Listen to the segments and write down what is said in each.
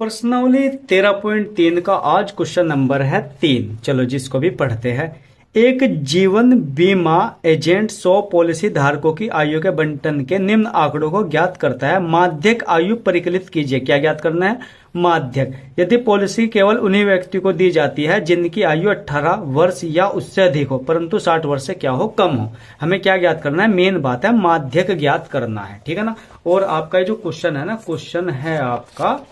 प्रश्नावली 13.3 का आज क्वेश्चन नंबर है 3। चलो जिसको भी पढ़ते हैं। एक जीवन बीमा एजेंट 100 पॉलिसी धारकों की आयु के बंटन के निम्न आंकड़ों को ज्ञात करता है। माध्यक आयु परिकलित कीजिए। क्या ज्ञात करना है? माध्यक। यदि पॉलिसी केवल उन्हीं व्यक्ति को दी जाती है जिनकी आयु 18 वर्ष या उससे अधिक हो, परंतु 60 वर्ष से क्या हो, कम हो। हमें क्या ज्ञात करना है? मेन बात है माध्यक ज्ञात करना है। ठीक है ना। और आपका ये जो क्वेश्चन है ना, क्वेश्चन है आपका,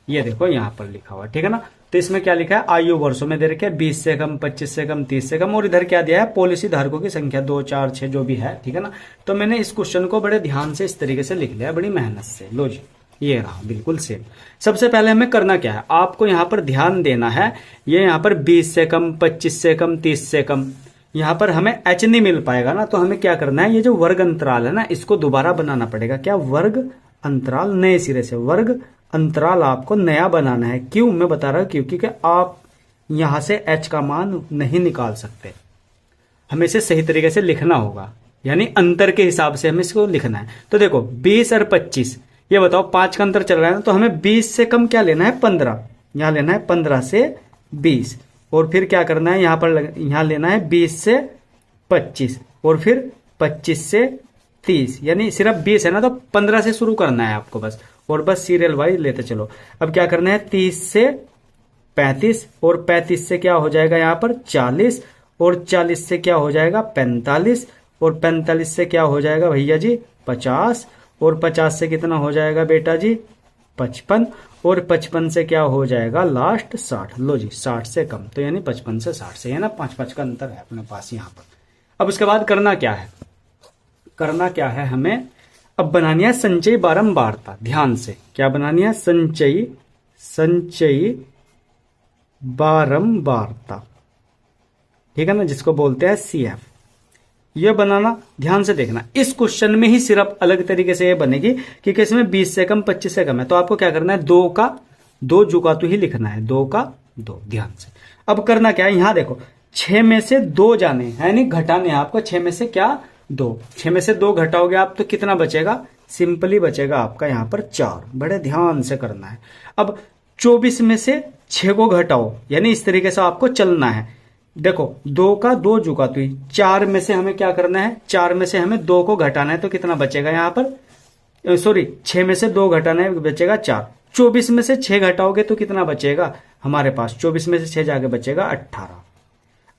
ये देखो यहाँ पर लिखा हुआ, ठीक है ना। तो इसमें क्या लिखा है? आयु वर्षों में दे रखे 20 से कम, 25 से कम, 30 से कम, और इधर क्या दिया है? पॉलिसी धारकों की संख्या 2, 4, 6 जो भी है, ठीक है ना। तो मैंने इस क्वेश्चन को बड़े ध्यान से इस तरीके से लिख लिया, बड़ी मेहनत से। लो जी, ये रहा बिल्कुल सेम। सबसे पहले हमें करना क्या है? आपको यहाँ पर ध्यान देना है। ये यहाँ पर 20 से कम, 25 से कम, 30 से कम, यहाँ पर हमें एच नहीं मिल पाएगा ना। तो हमें क्या करना है? ये जो वर्ग अंतराल है ना, इसको दोबारा बनाना पड़ेगा। क्या? वर्ग अंतराल, नए सिरे से वर्ग अंतराल आपको नया बनाना है। क्यों? मैं बता रहा हूं क्योंकि आप यहां से h का मान नहीं निकाल सकते। हमें इसे सही तरीके से लिखना होगा, यानी अंतर के हिसाब से हमें इसको लिखना है। तो देखो 20 और 25, ये बताओ 5 का अंतर चल रहा है ना, तो हमें 20 से कम क्या लेना है? 15। यहां लेना है 15 से 20, और फिर क्या करना है? यहां लेना है 20 से 25, और फिर 25 से 30, यानी सिर्फ 20 है ना, तो 15 से शुरू करना है आपको बस, और बस सीरियल वाइज लेते चलो। अब क्या करना है? 30 से 35, और 35 से क्या हो जाएगा यहाँ पर? 40, और 40 से क्या हो जाएगा? 45, और 45 से क्या हो जाएगा भैया जी? 50, और 50 से कितना हो जाएगा बेटा जी? 55, और 55 से क्या हो जाएगा लास्ट? 60। लो जी, 60 से कम, तो यानी 55 से 60 से, है ना, 5 का अंतर है अपने पास यहाँ पर। अब उसके बाद करना क्या है? करना क्या है हमें? अब बनानी है संचयी बारंबारता। ध्यान से क्या बनानी है? संचयी बारंबारता, ठीक है ना, जिसको बोलते हैं CF। ये बनाना ध्यान से देखना। इस क्वेश्चन में ही सिर्फ अलग तरीके से ये बनेगी कि इसमें 20 से कम, 25 से कम है, तो आपको क्या करना है? 2 का 2 जुगातु ही लिखना है, 2 का 2। ध्यान से अब करना क्या है? यहां देखो 6 में से 2 जाने है, नहीं घटाने हैं आपको। 6 में से क्या? 2। 6 में से 2 घटाओगे आप तो कितना बचेगा? सिंपली बचेगा आपका यहाँ पर 4। बड़े ध्यान से करना है। अब 24 में से 6 को घटाओ, यानी इस तरीके से आपको चलना है। देखो 2 का 2 जुगातु, 4 में से हमें क्या करना है? 4 में से हमें 2 को घटाना है, तो कितना बचेगा यहाँ पर? सॉरी, 6 में से 2 घटाना है, बचेगा 4। 24 में से 6 घटाओगे तो कितना बचेगा हमारे पास? 24 में से 6 जाके बचेगा 18।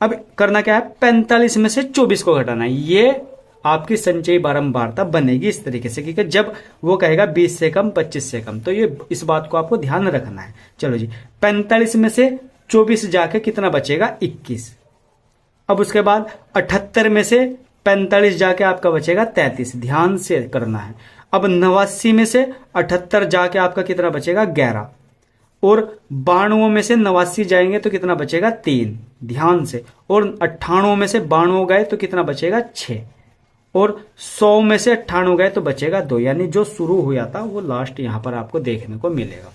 अब करना क्या है? 45 में से 24 को घटाना है। ये आपकी संचयी बारंबारता बनेगी इस तरीके से, क्योंकि जब वो कहेगा 20 से कम, 25 से कम, तो ये इस बात को आपको ध्यान रखना है। चलो जी, 45 में से 24 जाके कितना बचेगा? 21। अब उसके बाद 78 में से 45 जाके आपका बचेगा 33। ध्यान से करना है। अब 89 में से 78 जाके आपका कितना बचेगा? 11, और 92 में से 89 जाएंगे तो कितना बचेगा? 3। ध्यान से। और 98 में से 92 गए तो कितना बचेगा? 6, और 100 में से 98 गए तो बचेगा 2, यानी जो शुरू हुआ था वो लास्ट यहां पर आपको देखने को मिलेगा।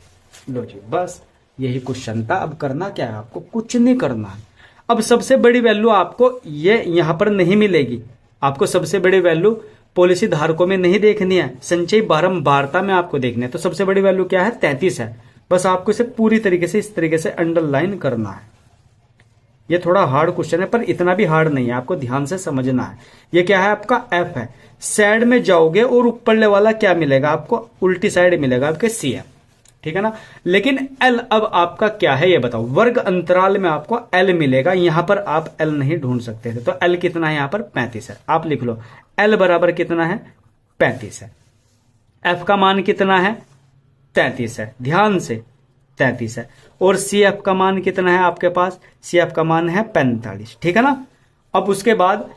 लो जी, बस यही क्वेश्चन था। अब करना क्या है? आपको कुछ नहीं करना है। अब सबसे बड़ी वैल्यू आपको ये यहां पर नहीं मिलेगी। आपको सबसे बड़ी वैल्यू पॉलिसी धारकों में नहीं देखनी है, संचयी बारंबारता में आपको देखनी है। तो सबसे बड़ी वैल्यू क्या है? 33 है। बस आपको इसे पूरी तरीके से इस तरीके से अंडरलाइन करना है। ये थोड़ा हार्ड क्वेश्चन है, पर इतना भी हार्ड नहीं है, आपको ध्यान से समझना है। ये क्या है? आपका F है। साइड में जाओगे और ऊपरले वाला क्या मिलेगा आपको? उल्टी साइड मिलेगा आपके CF, ठीक है ना। लेकिन L अब आपका क्या है ये बताओ? वर्ग अंतराल में आपको L मिलेगा। यहां पर आप L नहीं ढूंढ सकते थे, तो L कितना है यहाँ पर? 35 है। आप लिख लो L बराबर कितना है? 35 है। F का मान कितना है? 33 है। ध्यान से, 33 है। और CF का मान कितना है आपके पास? CF का मान है 45, ठीक है ना। अब उसके बाद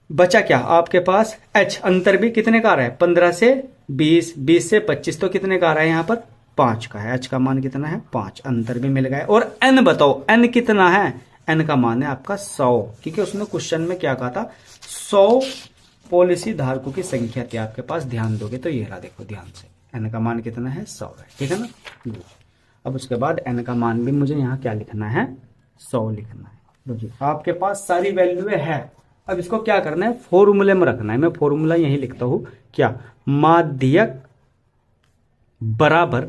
बचा क्या आपके पास? H। अंतर भी कितने का आ रहा है? 15 से 20, 20 से 25, तो कितने का आ रहा है यहाँ पर? 5 का है। H का मान कितना है? 5। अंतर भी मिल गया। और N बताओ, N कितना है? N का मान है आपका 100, क्योंकि उसने क्वेश्चन में क्या कहा था? 100 पॉलिसी धारकों की संख्या थी आपके पास। ध्यान दोगे तो ये रहा, देखो ध्यान से। N का मान कितना है? 100 है, ठीक है ना। अब उसके बाद N का मान भी मुझे यहाँ क्या लिखना है? 100 लिखना है। लो जी, आपके पास सारी वैल्यू है। अब इसको क्या करना है? फॉर्मूले में रखना है। मैं फॉर्मूला यही लिखता हूं, क्या? माध्यक बराबर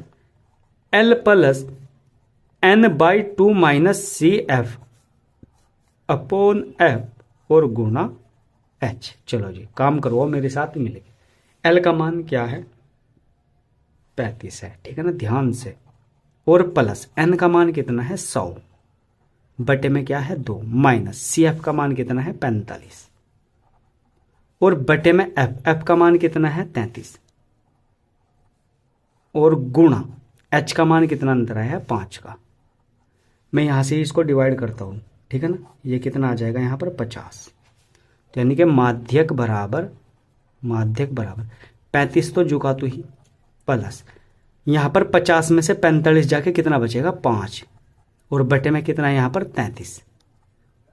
L plus N/2 minus CF upon F और गुणा H। चलो जी काम करवाओ मेरे साथ मिलेगी। L का मान क्या है 35 है, ठीक है ना, ध्यान से। और प्लस N का मान कितना है 100 बटे में क्या है 2 माइनस CF का मान कितना है 45 और बटे में F का मान कितना है 33 और गुणा H का मान कितना अंतर है 5 का। मैं यहां से इसको डिवाइड करता हूं, ठीक है ना, ये कितना आ जाएगा यहां पर 50। तो यानी कि माध्यक बराबर 35 तो झुका तो ही प्लस यहां पर 50 में से 45 जाके कितना बचेगा 5 और बटे में कितना है यहां पर 33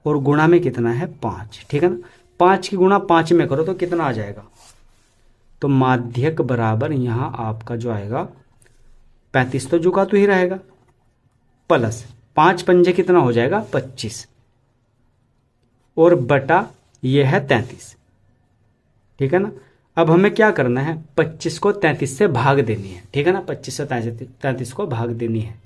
और गुणा में कितना है 5, ठीक है ना। 5 की गुणा 5 में करो तो कितना आ जाएगा, तो माध्यक बराबर यहां आपका जो आएगा 35 तो झुका तो ही रहेगा प्लस 5 पंजे कितना हो जाएगा 25 और बटा ये है 33, ठीक है ना। अब हमें क्या करना है 25 को 33 से भाग देनी है, ठीक है ना, 25 से 33 को भाग देनी है।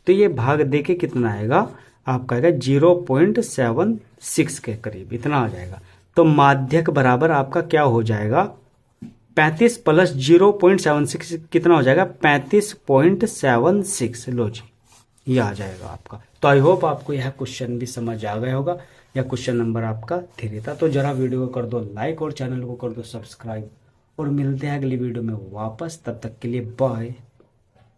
तो ये भाग दे के कितना आएगा आपका आएगा 0.76 के करीब इतना आ जाएगा। तो माध्यक बराबर आपका क्या हो जाएगा 35 प्लस 0.76 कितना हो जाएगा 35.76। लो जी ये आ जाएगा आपका। तो आई होप आपको यह क्वेश्चन भी समझ आ गया होगा, या क्वेश्चन नंबर आपका 3 था। तो जरा वीडियो को कर दो लाइक और चैनल को कर दो सब्सक्राइब और मिलते हैं अगली वीडियो में वापस। तब तक के लिए बाय।